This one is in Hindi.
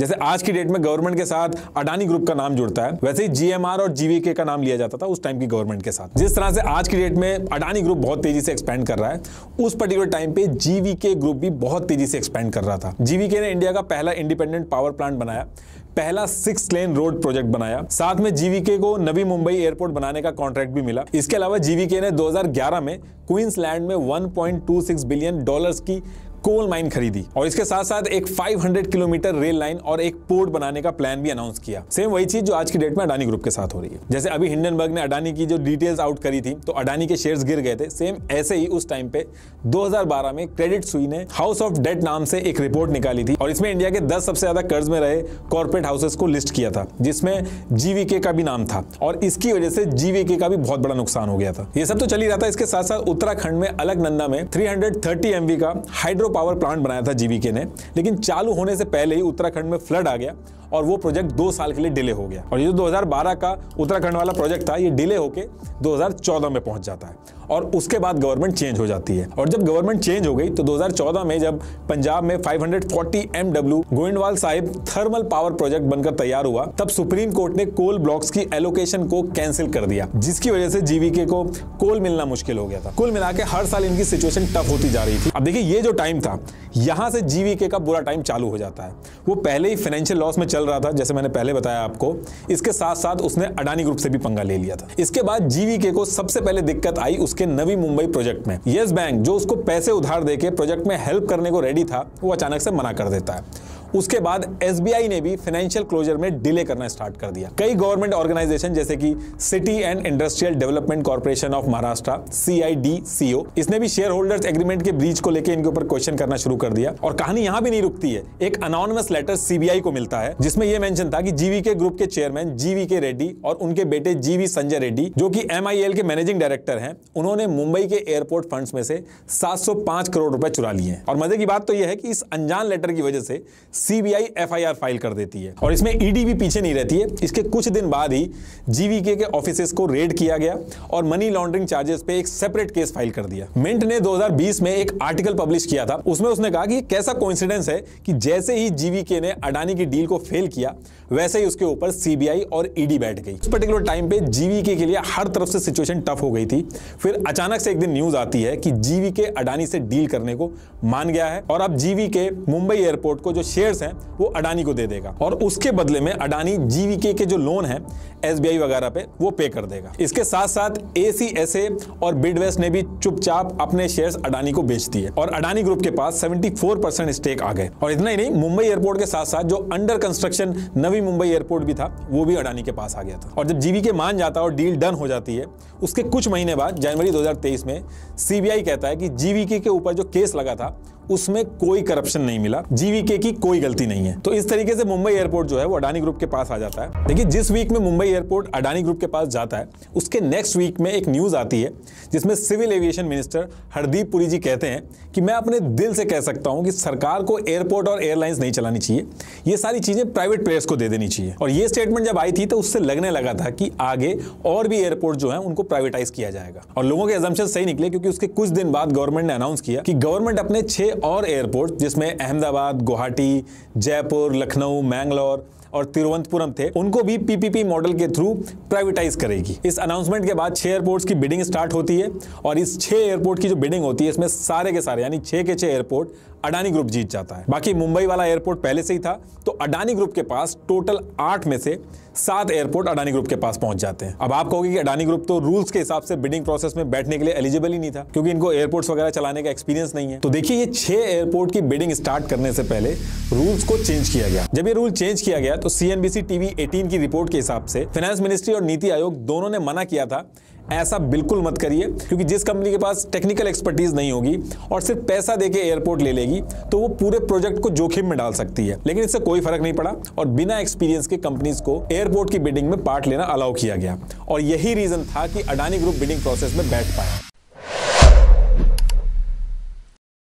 जैसे आज की डेट में गवर्नमेंट के साथ अडानी ग्रुप का नाम जुड़ता है, वैसे ही जीएमआर और जीवीके का नाम लिया जाता था उस टाइम की गवर्नमेंट के साथ। जिस तरह से आज की डेट में अडानी ग्रुप बहुत तेजी से एक्सपेंड कर रहा है, उस पर्टिकुलर टाइम पे जीवीके ग्रुप भी बहुत तेजी से एक्सपेंड कर रहा था। जीवीके ने इंडिया का पहला इंडिपेंडेंट पावर प्लांट बनाया, पहला 6 लेन रोड प्रोजेक्ट बनाया, साथ में जीवीके को नवी मुंबई एयरपोर्ट बनाने का कॉन्ट्रैक्ट भी मिला। इसके अलावा जीवीके ने 2011 में क्वींसलैंड में $1.26 बिलियन की कोल माइन खरीदी और इसके साथ साथ एक 500 किलोमीटर रेल लाइन और एक पोर्ट बनाने का प्लान भी अनाउंस किया। सेम वही चीज जो आज की डेट में अडानी ग्रुप के साथ हो रही है। जैसे अभी हिंडनबर्ग ने अडानी की जो डिटेल्स आउट करी थी तो अडानी के शेयर्स गिर गए थे, सेम ऐसे ही उस टाइम पे 2012 में क्रेडिट सुई ने हाउस ऑफ डेट नाम से एक रिपोर्ट निकाली थी और इसमें इंडिया के 10 सबसे ज्यादा कर्ज में रहे कॉर्पोरेट हाउसेस को लिस्ट किया था, जिसमें जीवीके का भी नाम था और इसकी वजह से जीवीके का भी बहुत बड़ा नुकसान हो गया था। ये सब तो चल ही रहा था। इसके साथ साथ उत्तराखंड में अलकनंदा में 330 MV का हाइड्रो पावर प्लांट बनाया था जीवीके ने, लेकिन चालू होने से पहले ही उत्तराखंड में फ्लड आ गया और वो प्रोजेक्ट 2 साल के लिए डिले हो गया। और ये जो 2012 का उत्तराखंड वाला प्रोजेक्ट था, ये डिले होके 2014 में पहुंच जाता है और उसके बाद गवर्नमेंट चेंज हो जाती है। और जब गवर्नमेंट चेंज हो गई तो 2014 में जब पंजाब में 540 MW Goindwal Sahib thermal power project बनकर तैयार हुआ, तब सुप्रीम कोर्ट ने कोल ब्लॉक्स की एलोकेशन को कैंसिल कर दिया, जिसकी वजह से जीवीके को कोल मिलना मुश्किल हो गया था। कुल मिला के हर साल इनकी सिचुएशन टफ होती जा रही थी। अब देखिए, ये जो टाइम था, यहां से जीवीके का बुरा टाइम चालू हो जाता है। वो पहले ही फाइनेंशियल लॉस में चल रहा था, जैसे मैंने पहले बताया आपको। इसके साथ साथ उसने अडानी ग्रुप से भी पंगा ले लिया था। इसके बाद जीवीके को सबसे पहले दिक्कत आई उसके नवी मुंबई प्रोजेक्ट में। यस बैंक, जो उसको पैसे उधार देके प्रोजेक्ट में हेल्प करने को रेडी था, वो अचानक से मना कर देता है। उसके बाद एसबीआई ने भी फाइनेंशियल क्लोजर में डिले करना स्टार्ट कर दिया। कई गवर्नमेंट ऑर्गेनाइजेशन जैसे कि city and industrial development corporation of Maharashtra CIDCO, इसने भी शेयर होल्डर्स एग्रीमेंट के ब्रीच को लेकर इनके ऊपर क्वेश्चन करना शुरू कर दिया। और कहानी यहां भी नहीं रुकती है। एक अनोनिमस लेटर सीबीआई को मिलता है जिसमें यह मेंशन था कि जीवीके ग्रुप के चेयरमैन जीवीके रेड्डी और उनके बेटे जीवी संजय रेड्डी, जो कि MIL के मैनेजिंग डायरेक्टर हैं, उन्होंने मुंबई के एयरपोर्ट फंड्स में से 705 करोड़ रुपए चुरा लिए हैं। और मजे की बात तो यह है कि इस अनजान लेटर की वजह से सीबीआई FIR फाइल कर देती है और इसमें ईडी भी पीछे नहीं रहती है। इसके कुछ दिन बाद ही जीवीके के ऑफिसेस को रेड किया गया और मनी लॉन्ड्रिंग चार्जेस पे एक सेपरेट केस फाइल कर दिया। मिंट ने 2020 में एक आर्टिकल पब्लिश किया था, उसमें उसने कहा कि कैसा कोइंसिडेंस है कि जैसे ही जीवीके ने अडानी की डील को फेल किया, वैसे ही उसके ऊपर सीबीआई और ईडी बैठ गई। उस पर्टिकुलर टाइम पे जीवीके के लिए हर तरफ से सिचुएशन टफ हो गई थी। फिर अचानक से एक दिन न्यूज आती है कि जीवीके अडानी से डील करने को मान गया है और अब जीवीके मुंबई एयरपोर्ट को जो शेयर्स हैं वो अडानी को दे देगा और उसके बदले में अडानी जीवीके के जो लोन है एसबीआई वगैरह पे वो पे कर देगा। इसके साथ साथ ACSA और बिडवेस्ट ने भी चुपचाप अपने शेयर्स अडानी को बेच दिए और अडानी ग्रुप के पास 74% स्टेक आ गए। और इतना ही नहीं, मुंबई एयरपोर्ट के साथ साथ जो under construction Navi Mumbai airport भी था, वो भी अडानी के पास आ गया था। और जब जीवीके मान जाता और डील डन हो जाती है, उसके कुछ महीने बाद जनवरी 2023 में सीबीआई कहता है कि जीवीके के ऊपर जो केस लगा था उसमें कोई करप्शन नहीं मिला, जीवीके की कोई गलती नहीं है। तो इस तरीके से मुंबई एयरपोर्ट जो है वो अडानी ग्रुप के पास आ जाता है। देखिए, जिस वीक में मुंबई एयरपोर्ट अडानी ग्रुप के पास जाता है, उसके नेक्स्ट वीक में एक न्यूज आती है जिसमें civil aviation minister Hardeep Puri ji कहते हैं कि मैं अपने दिल से कह सकता हूं कि सरकार को एयरपोर्ट और एयरलाइंस नहीं चलानी चाहिए, ये सारी चीजें प्राइवेट प्लेयर्स को दे देनी चाहिए। और ये स्टेटमेंट जब आई थी तो उससे लगने लगा था कि आगे और भी एयरपोर्ट जो है उनको प्राइवेटाइज किया जाएगा। और लोगों के असम्पशन सही निकले, क्योंकि उसके कुछ दिन बाद गवर्नमेंट ने अनाउंस किया कि गवर्नमेंट अपने 6 और एयरपोर्ट, जिसमें अहमदाबाद, गुवाहाटी, जयपुर, लखनऊ, मैंगलोर और तिरुवनंतपुरम थे, उनको भी PPP मॉडल के थ्रू प्राइवेटाइज करेगी। इस अनाउंसमेंट के बाद 6 एयरपोर्ट्स की बिडिंग स्टार्ट होती है और इस 6 एयरपोर्ट की जो बिडिंग होती है, इसमें सारे के सारे यानी 6 के 6 एयरपोर्ट अडानी ग्रुप जीत जाता है। बाकी मुंबई वाला एयरपोर्ट पहले से ही था, तो अडानी ग्रुप के पास टोटल 8 में से 7 एयरपोर्ट अडानी ग्रुप के पास पहुंच जाते हैं। अब आप कहोगे कि अडानी ग्रुप तो रूल्स के हिसाब से बिडिंग प्रोसेस में बैठने के लिए एलिजिबल ही नहीं था, क्योंकि इनको एयरपोर्ट्स वगैरह चलाने का एक्सपीरियंस नहीं है। तो देखिए, ये 6 एयरपोर्ट की बिडिंग स्टार्ट करने से पहले रूल्स को चेंज किया गया। जब ये रूल चेंज किया गया तो CNBC TV 18 की रिपोर्ट के हिसाब से फाइनेंस मिनिस्ट्री और नीति आयोग दोनों ने मना किया था, ऐसा बिल्कुल मत करिए, क्योंकि जिस कंपनी के पास टेक्निकल एक्सपर्टीज नहीं होगी और सिर्फ पैसा देके एयरपोर्ट ले लेगी, तो वो पूरे प्रोजेक्ट को जोखिम में डाल सकती है। लेकिन इससे कोई फर्क नहीं पड़ा और बिना एक्सपीरियंस के कंपनीज को एयरपोर्ट की बिडिंग में पार्ट लेना अलाउ किया गया। और यही रीजन था कि अडानी ग्रुप बिडिंग प्रोसेस में बैठ पाया।